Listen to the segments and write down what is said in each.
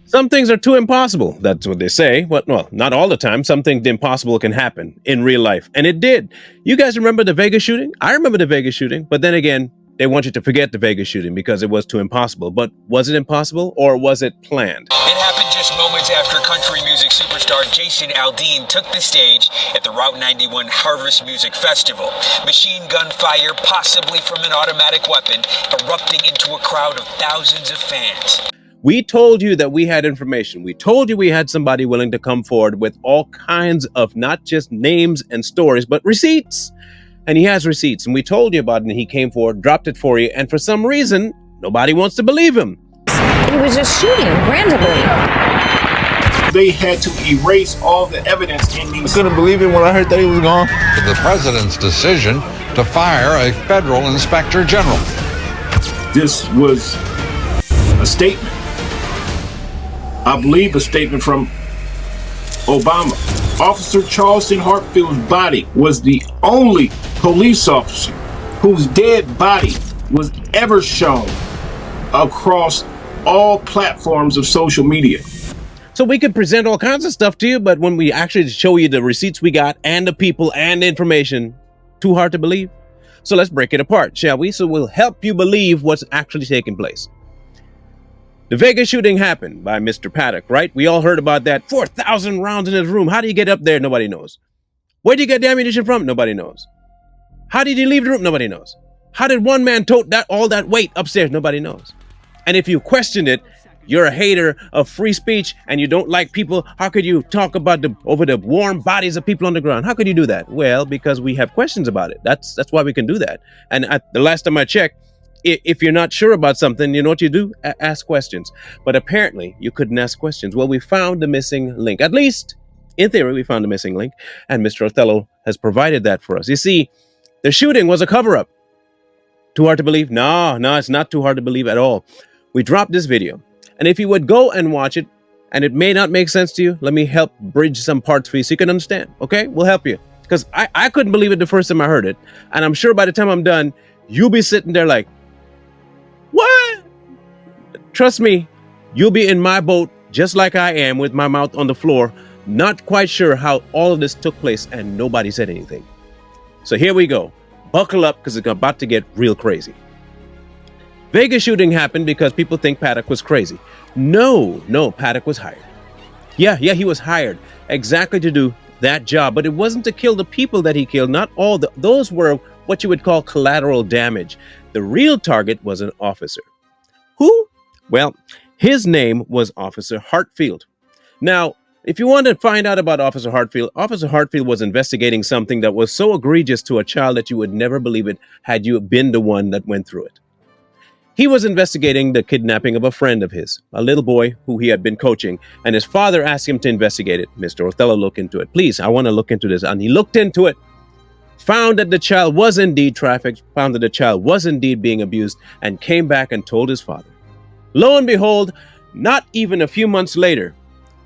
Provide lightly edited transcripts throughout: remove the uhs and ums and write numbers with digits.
Some things are too impossible. That's what they say. But, well, not all the time. Something impossible can happen in real life. And it did. You guys remember the Vegas shooting? I remember the Vegas shooting. But then again, they want you to forget the Vegas shooting because it was too impossible. But was it impossible or was it planned? It happened just moments after country music superstar Jason Aldean took the stage at the Route 91 Harvest Music Festival. Machine gun fire, possibly from an automatic weapon, erupting into a crowd of thousands of fans. We told you that we had information. We told you we had somebody willing to come forward with all kinds of not just names and stories, but receipts. And he has receipts. And we told you about it, and he came forward, dropped it for you. And for some reason, nobody wants to believe him. He was just shooting randomly. They had to erase all the evidence in these. I couldn't believe it when I heard that he was gone. The president's decision to fire a federal inspector general. This was a statement. I believe a statement from Obama. Officer Charleston Hartfield's body was the only police officer whose dead body was ever shown across all platforms of social media. So we could present all kinds of stuff to you, but when we actually show you the receipts we got and the people and the information, too hard to believe. So let's break it apart, shall we? So we'll help you believe what's actually taking place. The Vegas shooting happened by Mr. Paddock, right? We all heard about that. 4,000 rounds in his room. How do you get up there? Nobody knows. Where do you get the ammunition from? Nobody knows. How did he leave the room? Nobody knows. How did one man tote all that weight upstairs? Nobody knows. And if you questioned it, you're a hater of free speech and you don't like people. How could you talk about over the warm bodies of people on the ground? How could you do that? Well, because we have questions about it. That's why we can do that. And the last time I checked, if you're not sure about something, you know what you do? Ask questions. But apparently you couldn't ask questions. Well, we found the missing link. At least in theory, we found the missing link. And Mr. Othello has provided that for us. You see, the shooting was a cover-up. Too hard to believe? No, it's not too hard to believe at all. We dropped this video. And if you would go and watch it, and it may not make sense to you, let me help bridge some parts for you so you can understand. Okay? We'll help you. Because I couldn't believe it the first time I heard it. And I'm sure by the time I'm done, you'll be sitting there like, what? Trust me, you'll be in my boat just like I am with my mouth on the floor, not quite sure how all of this took place and nobody said anything. So here we go. Buckle up because it's about to get real crazy. Vegas shooting happened because people think Paddock was crazy. No, Paddock was hired. Yeah, he was hired exactly to do that job, but it wasn't to kill the people that he killed. Not all. Those were what you would call collateral damage. The real target was an officer. Who? Well, his name was Officer Hartfield. Now, if you want to find out about Officer Hartfield was investigating something that was so egregious to a child that you would never believe it had you been the one that went through it. He was investigating the kidnapping of a friend of his, a little boy who he had been coaching, and his father asked him to investigate it. Mr. Othello, look into it. Please, I want to look into this. And he looked into it, found that the child was indeed trafficked, found that the child was indeed being abused, and came back and told his father. Lo and behold, not even a few months later,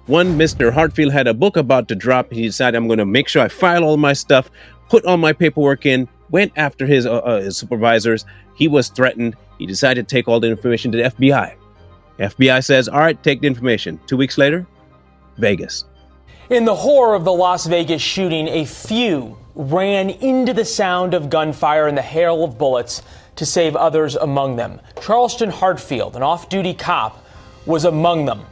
one Mr. Hartfield had a book about to drop. He decided, I'm going to make sure I file all my stuff, put all my paperwork in, went after his supervisors. He was threatened. He decided to take all the information to the FBI. FBI says, all right, take the information. 2 weeks later, Vegas. In the horror of the Las Vegas shooting, a few ran into the sound of gunfire and the hail of bullets to save others among them. Charleston Hartfield, an off-duty cop, was among them.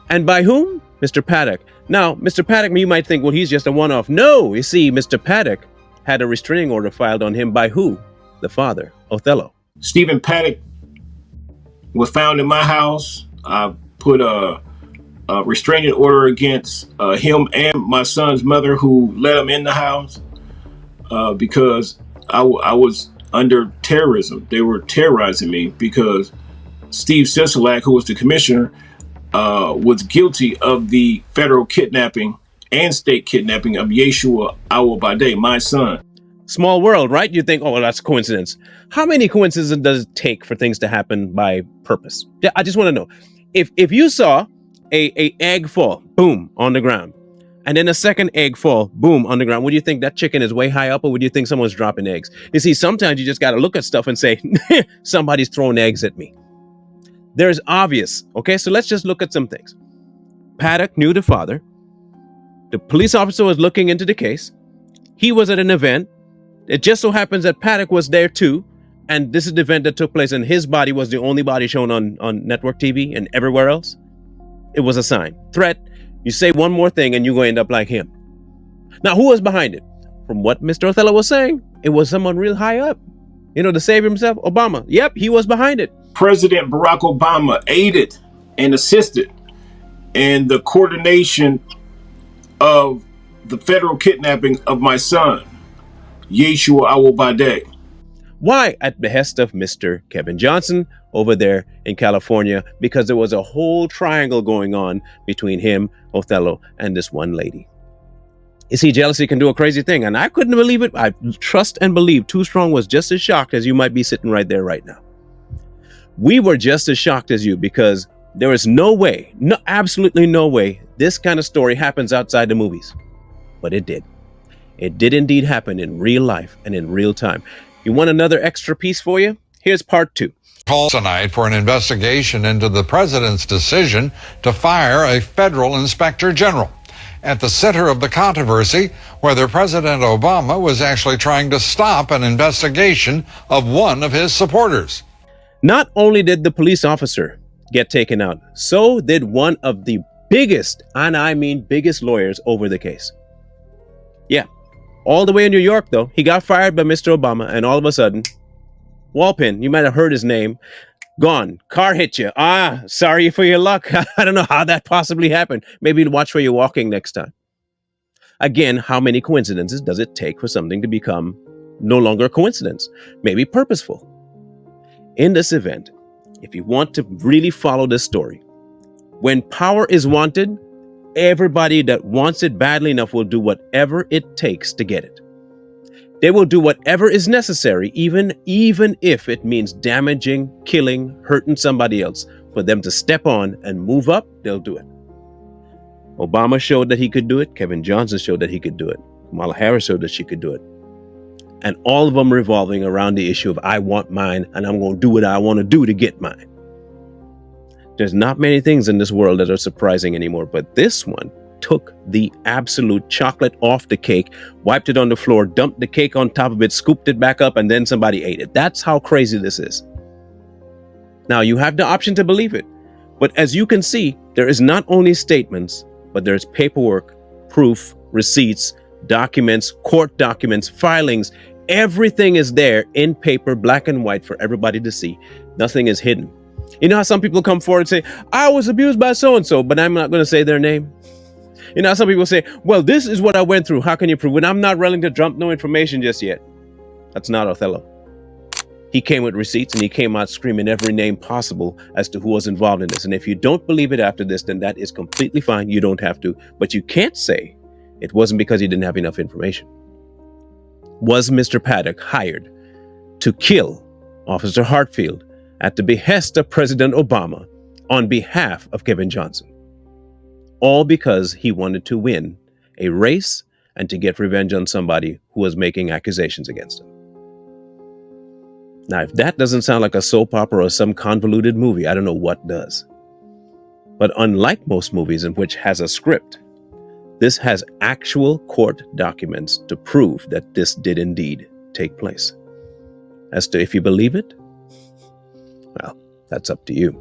And by whom? Mr. Paddock. Now, Mr. Paddock, you might think, well, he's just a one-off. No, you see, Mr. Paddock had a restraining order filed on him by who? The father, Othello. Stephen Paddock was found in my house. I put a restraining order against him and my son's mother who let him in the house because I was under terrorism. They were terrorizing me because Steve Sisolak, who was the commissioner, was guilty of the federal kidnapping and state kidnapping of Yeshua Awobade, my son. Small world, right? You think, oh, well, that's a coincidence. How many coincidences does it take for things to happen by purpose? Yeah, I just want to know. If you saw a egg fall, boom, on the ground, and then a second egg fall, boom, on the ground, would you think that chicken is way high up, or would you think someone's dropping eggs? You see, sometimes you just got to look at stuff and say, somebody's throwing eggs at me. There's obvious. Okay, so let's just look at some things. Paddock knew the father. The police officer was looking into the case. He was at an event. It just so happens that Paddock was there too. And this is the event that took place, and his body was the only body shown on network TV and everywhere else. It was a sign. Threat. You say one more thing and you're going to end up like him. Now, who was behind it? From what Mr. Othello was saying, it was someone real high up. To save himself, Obama. Yep, he was behind it. President Barack Obama aided and assisted in the coordination of the federal kidnapping of my son, Yeshua Awobade. Why? At behest of Mr. Kevin Johnson over there in California, because there was a whole triangle going on between him, Othello, and this one lady. You see, jealousy can do a crazy thing, and I couldn't believe it. I trust and believe Too Strong was just as shocked as you might be sitting right there right now. We were just as shocked as you, because there is no way, absolutely no way, this kind of story happens outside the movies. But it did. It did indeed happen in real life and in real time. You want another extra piece for you? Here's part 2. Call tonight for an investigation into the president's decision to fire a federal inspector general. At the center of the controversy, whether President Obama was actually trying to stop an investigation of one of his supporters. Not only did the police officer get taken out, so did one of the biggest, and I mean biggest, lawyers over the case. Yeah, all the way in New York, though. He got fired by Mr. Obama, and all of a sudden, Walpin, you might have heard his name, gone. Car hit you. Sorry for your luck. I don't know how that possibly happened. Maybe watch where you're walking next time. Again, how many coincidences does it take for something to become no longer a coincidence? Maybe purposeful. In this event, if you want to really follow this story, when power is wanted, everybody that wants it badly enough will do whatever it takes to get it. They will do whatever is necessary, even if it means damaging, killing, hurting somebody else. For them to step on and move up, they'll do it. Obama showed that he could do it. Kevin Johnson showed that he could do it. Kamala Harris showed that she could do it. And all of them revolving around the issue of I want mine, and I'm going to do what I want to do to get mine. There's not many things in this world that are surprising anymore, but this one took the absolute chocolate off the cake, wiped it on the floor, dumped the cake on top of it, scooped it back up, and then somebody ate it. That's how crazy this is. Now, you have the option to believe it, but as you can see, there is not only statements, but there's paperwork, proof, receipts, documents, court documents, filings. Everything is there in paper, black and white, for everybody to see. Nothing is hidden. You know how some people come forward and say, I was abused by so-and-so, but I'm not going to say their name. You know how some people say, well, this is what I went through. How can you prove it? I'm not willing to dump no information just yet. That's not Othello. He came with receipts, and he came out screaming every name possible as to who was involved in this. And if you don't believe it after this, then that is completely fine. You don't have to. But you can't say it wasn't because he didn't have enough information. Was Mr. Paddock hired to kill Officer Hartfield at the behest of President Obama on behalf of Kevin Johnson? All because he wanted to win a race and to get revenge on somebody who was making accusations against him. Now, if that doesn't sound like a soap opera or some convoluted movie, I don't know what does. But unlike most movies in which has a script, this has actual court documents to prove that this did indeed take place. As to if you believe it, well, that's up to you.